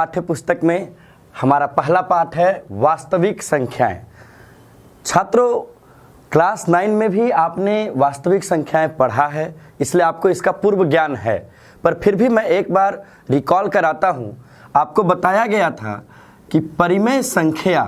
पाठ्य पुस्तक में हमारा पहला पाठ है वास्तविक संख्याएं। छात्रों, क्लास 9 में भी आपने वास्तविक संख्याएं पढ़ा है, इसलिए आपको इसका पूर्व ज्ञान है। पर फिर भी मैं एक बार रिकॉल कराता हूं। आपको बताया गया था कि परिमेय संख्या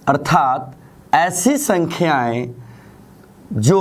अर्थात ऐसी संख्याएं जो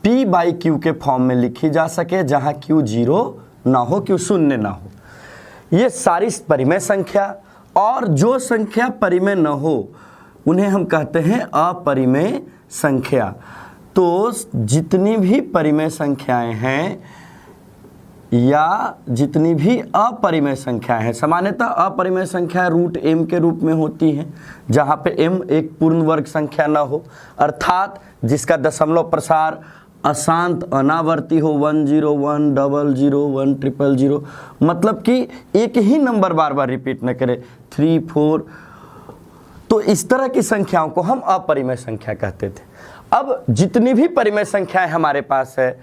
p बाई क्यू के फॉर्म में लिखी जा सके, जहां q 0 ना हो, q शून्य ना हो, ये सारी परिमेय संख्या। और जो संख्या परिमेय न हो उन्हें हम कहते हैं अपरिमेय संख्या। तो जितनी भी परिमेय संख्याएं हैं या जितनी भी अपरिमेय संख्याएं हैं, सामान्यतः अपरिमेय संख्या रूट m के रूप में होती हैं, जहां पे m एक पूर्ण वर्ग संख्या न हो, अर्थात जिसका दशमलव प्रसार अशांत अनावर्ती हो, 1 0 1 0 0 1 0 0, मतलब कि एक ही नंबर बार बार रिपीट न करे, 3 4। तो इस तरह की संख्याओं को हम अपरिमेय संख्या कहते थे। अब जितनी भी परिमेय संख्याएं हमारे पास है,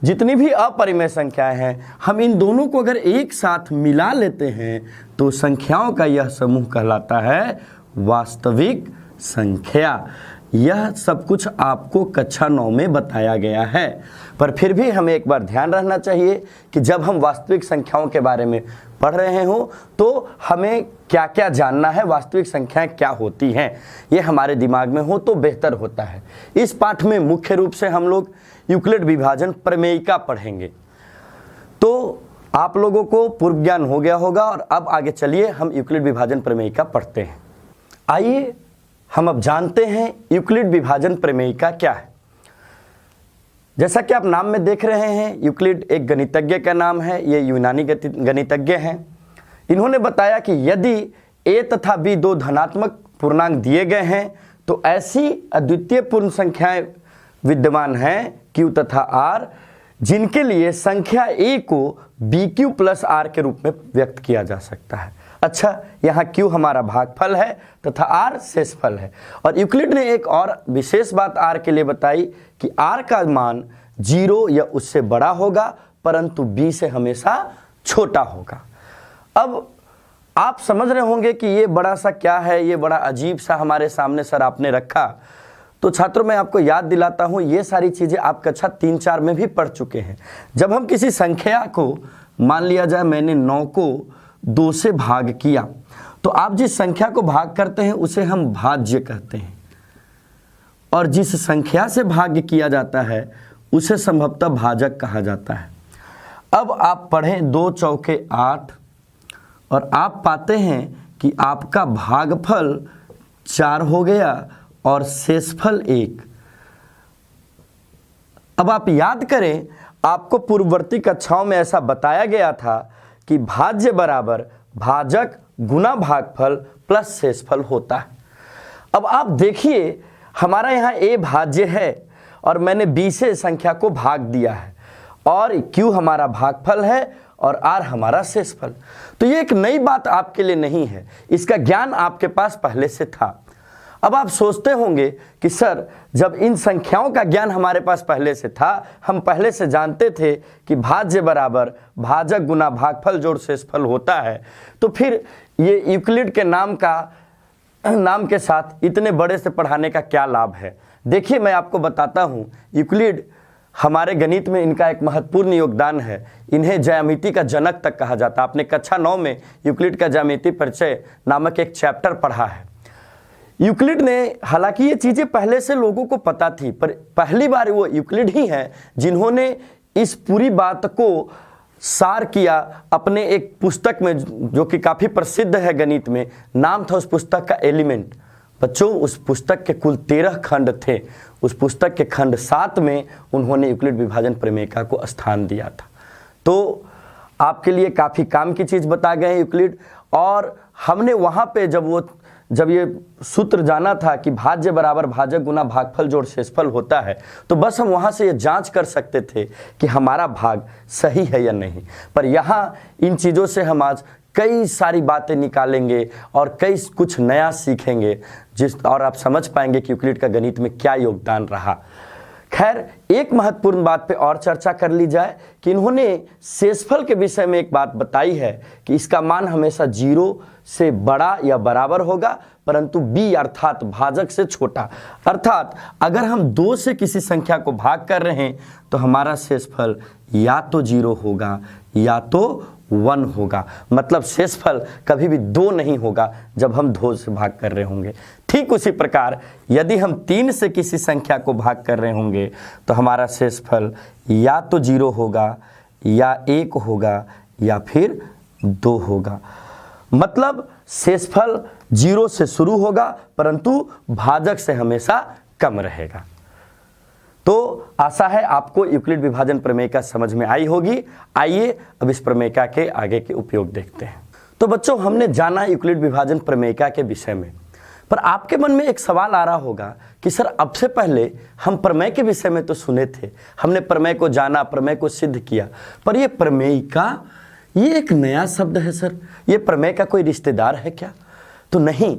जितनी भी अपरिमेय संख्याएं हैं, हम इन दोनों को अगर एक साथ मिला लेते हैं तो संख्याओं का यह समूह कहलाता है वास्तविक संख्या। यह सब कुछ आपको कक्षा 9 में बताया गया है। पर फिर भी हमें एक बार ध्यान रखना चाहिए कि जब हम वास्तविक संख्याओं के बारे में पढ़ रहे हो तो हमें क्या क्या जानना है, वास्तविक संख्याएं क्या होती हैं, ये हमारे दिमाग में हो तो बेहतर होता है। इस पाठ में मुख्य रूप से हम लोग यूक्लिड विभाजन प्रमेयिका पढ़ेंगे। तो आप लोगों को पूर्व ज्ञान हो गया होगा और अब आगे चलिए हम यूक्लिड विभाजन प्रमेयिका पढ़ते हैं। आइए हम अब जानते हैं यूक्लिड विभाजन प्रमेयिका क्या है। जैसा कि आप नाम में देख रहे हैं, यूक्लिड एक गणितज्ञ का नाम है। ये यूनानी गणितज्ञ हैं। इन्होंने बताया कि यदि a तथा b दो धनात्मक पूर्णांक दिए गए हैं तो ऐसी अद्वितीय पूर्ण संख्याएं विद्यमान हैं q तथा r, जिनके लिए संख्या a को bq प्लस r के रूप में व्यक्त किया जा सकता है। अच्छा, यहाँ q हमारा भागफल है तथा r शेषफल है। और यूक्लिड ने एक और विशेष बात r के लिए बताई कि r का मान 0 या उससे बड़ा होगा, परंतु b से हमेशा छोटा होगा। अब आप समझ रहे होंगे कि ये बड़ा सा क्या है, ये बड़ा अजीब सा हमारे सामने सर आपने रखा। तो छात्रों, मैं आपको याद दिलाता हूँ, ये सारी चीज़ें आप कक्षा 3-4 में भी पढ़ चुके हैं। जब हम किसी संख्या को, मान लिया जाए मैंने 9 को 2 से भाग किया, तो आप जिस संख्या को भाग करते हैं उसे हम भाज्य कहते हैं, और जिस संख्या से भाग्य किया जाता है उसे संभवतः भाजक कहा जाता है। अब आप पढ़ें 2 चौके 8 और आप पाते हैं कि आपका भागफल 4 हो गया और शेषफल 1। अब आप याद करें, आपको पूर्ववर्ती कक्षाओं में ऐसा बताया गया था कि भाज्य बराबर भाजक गुना भागफल प्लस शेषफल होता है। अब आप देखिए, हमारा यहाँ a भाज्य है और मैंने b से संख्या को भाग दिया है, और q हमारा भागफल है और r हमारा शेषफल। तो ये एक नई बात आपके लिए नहीं है, इसका ज्ञान आपके पास पहले से था। अब आप सोचते होंगे कि सर, जब इन संख्याओं का ज्ञान हमारे पास पहले से था, हम पहले से जानते थे कि भाज्य बराबर भाजक गुना भागफल जोड़ शेषफल होता है, तो फिर ये यूक्लिड के नाम के साथ इतने बड़े से पढ़ाने का क्या लाभ है। देखिए, मैं आपको बताता हूँ, यूक्लिड हमारे गणित में इनका एक महत्वपूर्ण योगदान है। इन्हें ज्यामिति का जनक तक कहा जाता है। आपने कक्षा 9 में यूक्लिड का ज्यामिति परिचय नामक एक चैप्टर पढ़ा है। यूक्लिड ने, हालांकि ये चीज़ें पहले से लोगों को पता थी, पर पहली बार वो यूक्लिड ही हैं जिन्होंने इस पूरी बात को सार किया अपने एक पुस्तक में, जो कि काफ़ी प्रसिद्ध है गणित में। नाम था उस पुस्तक का एलिमेंट। बच्चों, उस पुस्तक के कुल 13 खंड थे। उस पुस्तक के खंड 7 में उन्होंने यूक्लिड विभाजन प्रमेयिका को स्थान दिया था। तो आपके लिए काफ़ी काम की चीज़ बता गए हैं यूक्लिड। और हमने वहाँ पे जब ये सूत्र जाना था कि भाज्य बराबर भाजक गुना भागफल जोड़ शेषफल होता है, तो बस हम वहाँ से ये जांच कर सकते थे कि हमारा भाग सही है या नहीं। पर यहाँ इन चीज़ों से हम आज कई सारी बातें निकालेंगे और कई कुछ नया सीखेंगे, और आप समझ पाएंगे कि यूक्लिड का गणित में क्या योगदान रहा। खैर, एक महत्वपूर्ण बात पे और चर्चा कर ली जाए कि इन्होंने शेषफल के विषय में एक बात बताई है कि इसका मान हमेशा 0 से बड़ा या बराबर होगा, परंतु b अर्थात भाजक से छोटा। अर्थात अगर हम 2 से किसी संख्या को भाग कर रहे हैं तो हमारा शेषफल या तो 0 होगा या तो 1 होगा। मतलब शेषफल कभी भी 2 नहीं होगा जब हम 2 से भाग कर रहे होंगे। ठीक उसी प्रकार यदि हम 3 से किसी संख्या को भाग कर रहे होंगे तो हमारा शेषफल या तो 0 होगा या 1 होगा या फिर 2 होगा। मतलब शेषफल 0 से शुरू होगा परंतु भाजक से हमेशा कम रहेगा। तो आशा है आपको यूक्लिड विभाजन प्रमेयिका समझ में आई होगी। आइए अब इस प्रमेयिका के आगे के उपयोग देखते हैं। तो बच्चों, हमने जाना यूक्लिड विभाजन प्रमेयिका के विषय में, पर आपके मन में एक सवाल आ रहा होगा कि सर, अब से पहले हम प्रमेय के विषय में तो सुने थे, हमने प्रमेय को जाना, प्रमेय को सिद्ध किया, पर ये प्रमेयिका ये एक नया शब्द है सर, ये प्रमेय का कोई रिश्तेदार है क्या? तो नहीं,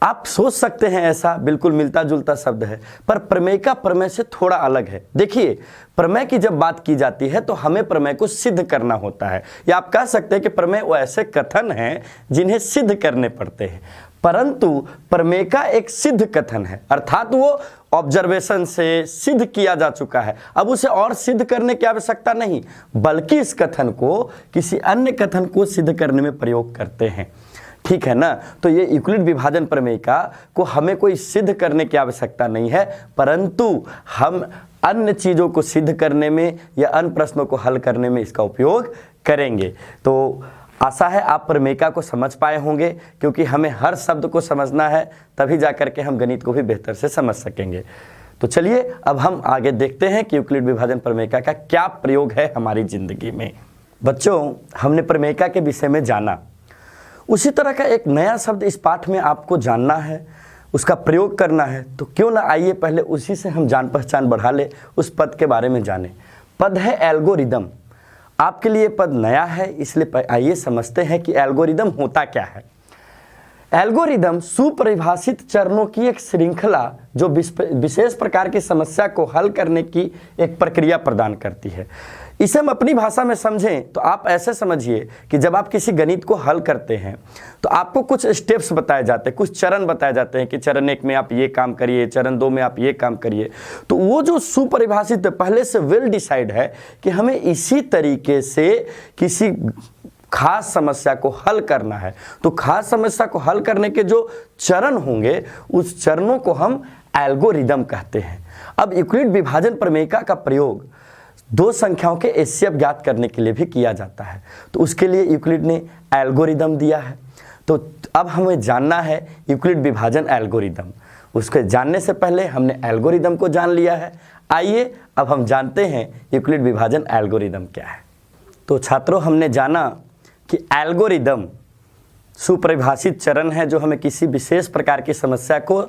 आप सोच सकते हैं ऐसा, बिल्कुल मिलता जुलता शब्द है, पर प्रमेयिका प्रमेय से थोड़ा अलग है। देखिए, प्रमेय की जब बात की जाती है तो हमें प्रमेय को सिद्ध करना होता है, या आप कह सकते हैं कि प्रमेय वो ऐसे कथन हैं जिन्हें सिद्ध करने पड़ते हैं, परंतु प्रमेयिका एक सिद्ध कथन है, अर्थात वो ऑब्जर्वेशन से सिद्ध किया जा चुका है। अब उसे और सिद्ध करने की आवश्यकता नहीं, बल्कि इस कथन को किसी अन्य कथन को सिद्ध करने में प्रयोग करते हैं। ठीक है ना? तो ये यूक्लिड विभाजन प्रमेयिका को हमें कोई सिद्ध करने की आवश्यकता नहीं है, परंतु हम अन्य चीज़ों को सिद्ध करने में या अन्य प्रश्नों को हल करने में इसका उपयोग करेंगे। तो आशा है आप प्रमेयिका को समझ पाए होंगे, क्योंकि हमें हर शब्द को समझना है, तभी जा करके हम गणित को भी बेहतर से समझ सकेंगे। तो चलिए अब हम आगे देखते हैं कि यूक्लिड विभाजन प्रमेयिका का क्या प्रयोग है हमारी जिंदगी में। बच्चों, हमने प्रमेयिका के विषय में जाना, उसी तरह का एक नया शब्द इस पाठ में आपको जानना है, उसका प्रयोग करना है, तो क्यों ना आइए पहले उसी से हम जान पहचान बढ़ा ले, उस पद के बारे में जाने। पद है एल्गोरिदम। आपके लिए पद नया है, इसलिए आइए समझते हैं कि एल्गोरिदम होता क्या है। एल्गोरिदम सुपरिभाषित चरणों की एक श्रृंखला जो विशेष प्रकार की समस्या को हल करने की एक प्रक्रिया प्रदान करती है। इसे हम अपनी भाषा में समझें तो आप ऐसे समझिए कि जब आप किसी गणित को हल करते हैं तो आपको कुछ स्टेप्स बताए जाते हैं, कुछ चरण बताए जाते हैं कि चरण 1 में आप ये काम करिए, चरण 2 में आप ये काम करिए। तो वो जो सुपरिभाषित पहले से वेल डिसाइड है कि हमें इसी तरीके से किसी खास समस्या को हल करना है, तो खास समस्या को हल करने के जो चरण होंगे उस चरणों को हम एल्गोरिदम कहते हैं। अब यूक्लिड विभाजन प्रमेयिका का प्रयोग 2 संख्याओं के एचसीएफ ज्ञात करने के लिए भी किया जाता है, तो उसके लिए यूक्लिड ने एल्गोरिदम दिया है। तो अब हमें जानना है यूक्लिड विभाजन एल्गोरिदम। उसके जानने से पहले हमने एल्गोरिदम को जान लिया है, आइए अब हम जानते हैं यूक्लिड विभाजन एल्गोरिदम क्या है। तो छात्रों, हमने जाना कि एल्गोरिदम सुपरिभाषित चरण है जो हमें किसी विशेष प्रकार की समस्या को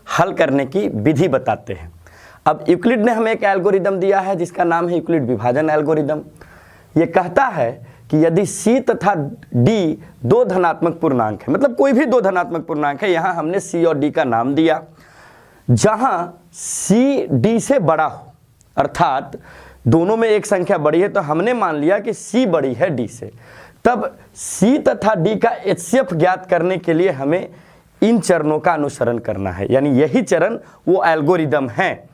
हल करने की विधि बताते हैं। अब यूक्लिड ने हमें एक एल्गोरिदम दिया है जिसका नाम है यूक्लिड विभाजन एल्गोरिदम। ये कहता है कि यदि c तथा d 2 धनात्मक पूर्णांक है, मतलब कोई भी 2 धनात्मक पूर्णांक है, यहाँ हमने c और d का नाम दिया, जहाँ c d से बड़ा हो, अर्थात दोनों में एक संख्या बड़ी है तो हमने मान लिया कि c बड़ी है d से, तब c तथा d का एचसीएफ ज्ञात करने के लिए हमें इन चरणों का अनुसरण करना है, यानी यही चरण वो एल्गोरिदम है।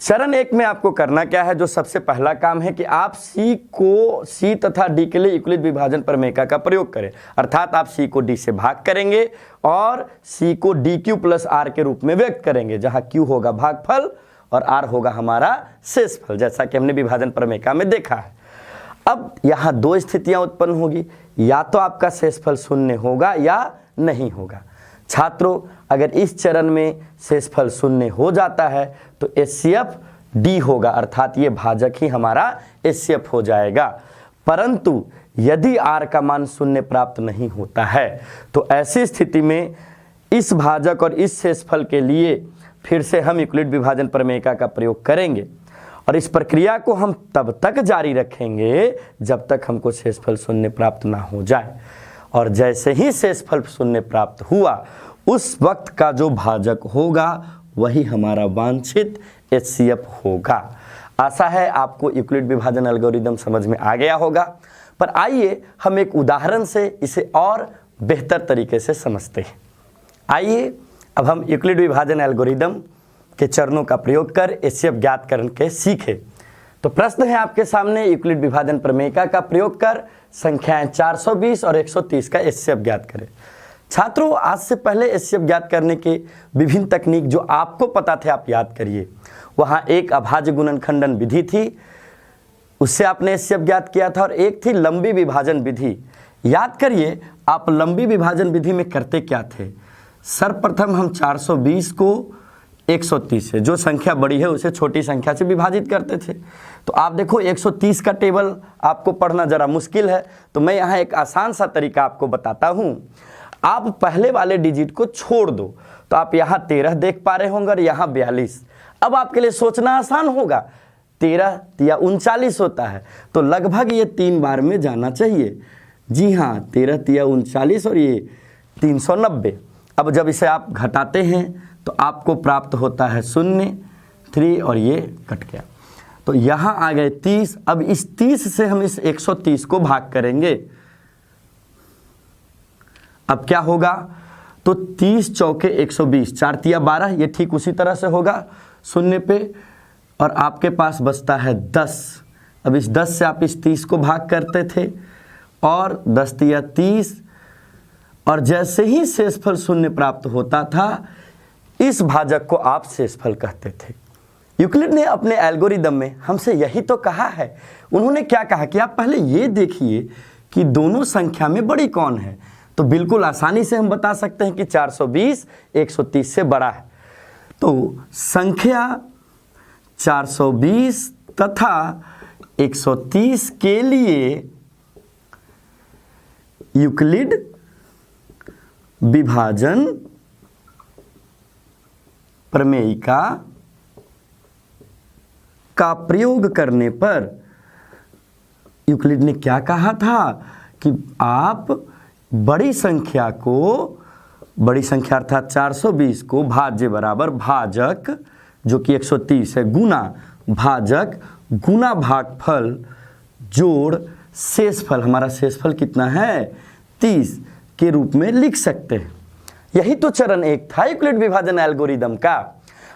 चरण 1 में आपको करना क्या है, जो सबसे पहला काम है कि आप c तथा d के लिए यूक्लिड विभाजन प्रमेयिका का प्रयोग करें, अर्थात आप c को d से भाग करेंगे और c को dq प्लस r के रूप में व्यक्त करेंगे, जहां q होगा भागफल और r होगा हमारा शेषफल, जैसा कि हमने विभाजन प्रमेयिका में देखा है। अब यहाँ 2 स्थितियां उत्पन्न होगी, या तो आपका शेषफल 0 होगा या नहीं होगा। छात्रों, अगर इस चरण में शेषफल 0 हो जाता है तो एचसीएफ d होगा, अर्थात ये भाजक ही हमारा एचसीएफ हो जाएगा। परंतु यदि r का मान 0 प्राप्त नहीं होता है तो ऐसी स्थिति में इस भाजक और इस शेषफल के लिए फिर से हम यूक्लिड विभाजन प्रमेयिका का प्रयोग करेंगे, और इस प्रक्रिया को हम तब तक जारी रखेंगे जब तक हमको शेषफल 0 प्राप्त ना हो जाए, और जैसे ही शेषफल 0 प्राप्त हुआ उस वक्त का जो भाजक होगा वही हमारा वांछित HCF होगा। आशा है आपको यूक्लिड विभाजन एल्गोरिदम समझ में आ गया होगा, पर आइए हम एक उदाहरण से इसे और बेहतर तरीके से समझते हैं। आइए अब हम यूक्लिड विभाजन एल्गोरिदम के चरणों का प्रयोग कर HCF ज्ञात करके सीखें। तो प्रश्न है आपके सामने, यूक्लिड विभाजन प्रमेयिका का प्रयोग कर संख्याएं 420 और 130 का HCF ज्ञात करें। छात्रों, आज से पहले HCF ज्ञात करने के विभिन्न तकनीक जो आपको पता थे आप याद करिए। वहाँ एक अभाज्य गुणनखंडन विधि थी, उससे आपने HCF ज्ञात किया था, और एक थी लंबी विभाजन विधि। याद करिए आप लंबी विभाजन विधि में करते क्या थे। सर्वप्रथम हम 420 को 130 से, जो संख्या बड़ी है उसे छोटी संख्या से विभाजित करते थे। तो आप देखो 130 का टेबल आपको पढ़ना ज़रा मुश्किल है, तो मैं यहाँ एक आसान सा तरीका आपको बताता हूँ। आप पहले वाले डिजिट को छोड़ दो, तो आप यहाँ 13 देख पा रहे होंगे और यहाँ 42। अब आपके लिए सोचना आसान होगा, 13 या 39 होता है, तो लगभग ये 3 बार में जाना चाहिए। जी हाँ, 13 या 39 और ये 390। अब जब इसे आप घटाते हैं तो आपको प्राप्त होता है 0, 3 और ये कट गया, तो यहाँ आ गए 30। अब इस 30 से हम इस 130 को भाग करेंगे। अब क्या होगा, तो 30 चौके 120, 4 तिया 12, ये ठीक उसी तरह से होगा 0 पे, और आपके पास बचता है 10। अब इस 10 से आप इस 30 को भाग करते थे, और 10 तिया 30, और जैसे ही शेषफल 0 प्राप्त होता था, इस भाजक को आप शेषफल कहते थे। यूक्लिड ने अपने एल्गोरिदम में हमसे यही तो कहा है। उन्होंने क्या कहा कि आप पहले ये देखिए कि दोनों संख्या में बड़ी कौन है। तो बिल्कुल आसानी से हम बता सकते हैं कि 420 130 से बड़ा है। तो संख्या 420 तथा 130 के लिए यूक्लिड विभाजन प्रमेयिका का प्रयोग करने पर यूक्लिड ने क्या कहा था कि आप बड़ी संख्या अर्थात 420 को भाज्य बराबर भाजक, जो कि 130 है, गुना भाजक गुना भागफल जोड़ शेषफल, हमारा शेषफल कितना है 30, के रूप में लिख सकते हैं। यही तो चरण 1 था यूक्लिड विभाजन एल्गोरिदम का।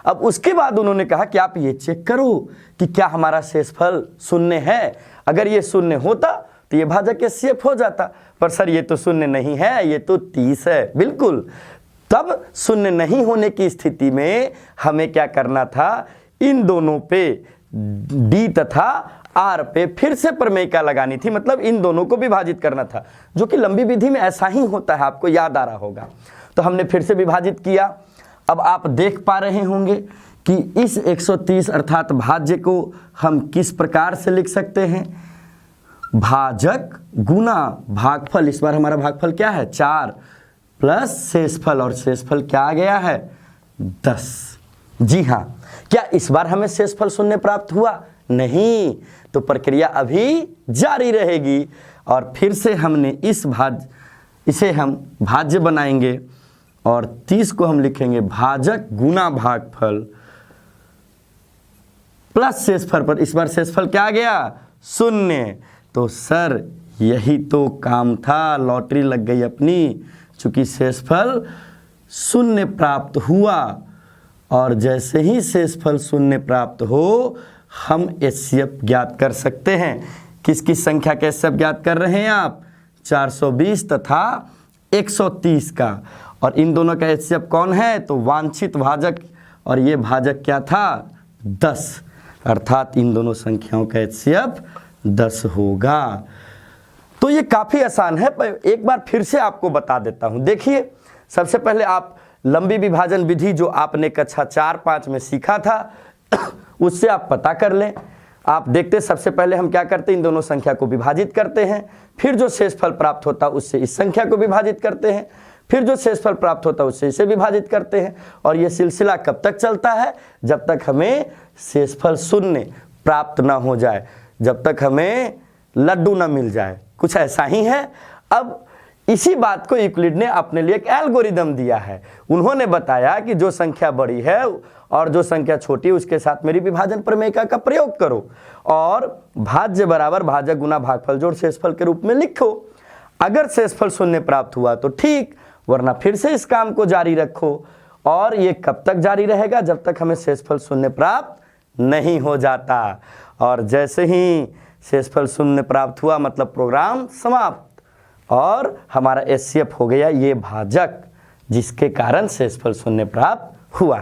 अब उसके बाद उन्होंने कहा कि आप ये चेक करो कि क्या हमारा शेषफल 0 है। अगर ये 0 होता तो ये भाजक HCF हो जाता, पर सर ये तो 0 नहीं है, ये तो 30 है। बिल्कुल, तब 0 नहीं होने की स्थिति में हमें क्या करना था, इन दोनों पे D तथा R पे फिर से प्रमेयिका लगानी थी, मतलब इन दोनों को विभाजित करना था, जो कि लंबी विधि में ऐसा ही होता है, आपको याद आ रहा होगा। तो हमने फिर से विभाजित किया। अब आप देख पा रहे होंगे कि इस 130 अर्थात भाज्य को हम किस प्रकार से लिख सकते हैं, भाजक गुना भागफल। इस बार हमारा भागफल क्या है 4 प्लस शेषफल, और शेषफल क्या आ गया है 10। जी हाँ, क्या इस बार हमें शेषफल 0 प्राप्त हुआ? नहीं, तो प्रक्रिया अभी जारी रहेगी, और फिर से हमने इसे हम भाज्य बनाएंगे, और 30 को हम लिखेंगे भाजक गुना भागफल प्लस शेषफल पर। इस बार शेषफल क्या आ गया 0। तो सर यही तो काम था, लॉटरी लग गई अपनी, चूंकि शेषफल 0 प्राप्त हुआ, और जैसे ही शेषफल 0 प्राप्त हो हम HCF ज्ञात कर सकते हैं। किस किस संख्या का HCF ज्ञात कर रहे हैं आप? 420 तथा 130 का, और इन दोनों का HCF कौन है? तो वांछित भाजक, और ये भाजक क्या था 10, अर्थात इन दोनों संख्याओं का HCF 10 होगा। तो ये काफ़ी आसान है, पर एक बार फिर से आपको बता देता हूँ। देखिए, सबसे पहले आप लंबी विभाजन विधि जो आपने कक्षा 4-5 में सीखा था उससे आप पता कर लें। आप देखते सबसे पहले हम क्या करते हैं, इन दोनों संख्या को विभाजित करते हैं, फिर जो शेषफल प्राप्त होता है उससे इस संख्या को विभाजित करते हैं, फिर जो शेषफल प्राप्त होता है उससे इसे विभाजित करते हैं, और ये सिलसिला कब तक चलता है? जब तक हमें शेषफल 0 प्राप्त ना हो जाए, जब तक हमें लड्डू ना मिल जाए, कुछ ऐसा ही है। अब इसी बात को यूक्लिड ने अपने लिए एक एल्गोरिदम दिया है। उन्होंने बताया कि जो संख्या बड़ी है और जो संख्या छोटी है उसके साथ मेरी विभाजन प्रमेयिका का प्रयोग करो और भाज्य बराबर भाजक गुना भागफल जोड़ शेषफल के रूप में लिखो। अगर शेषफल शून्य प्राप्त हुआ तो ठीक, वरना फिर से इस काम को जारी रखो। और ये कब तक जारी रहेगा? जब तक हमें शेषफल शून्य प्राप्त नहीं हो जाता। और जैसे ही शेषफल शून्य प्राप्त हुआ मतलब प्रोग्राम समाप्त और हमारा एचसीएफ हो गया ये भाजक, जिसके कारण शेषफल शून्य प्राप्त हुआ है।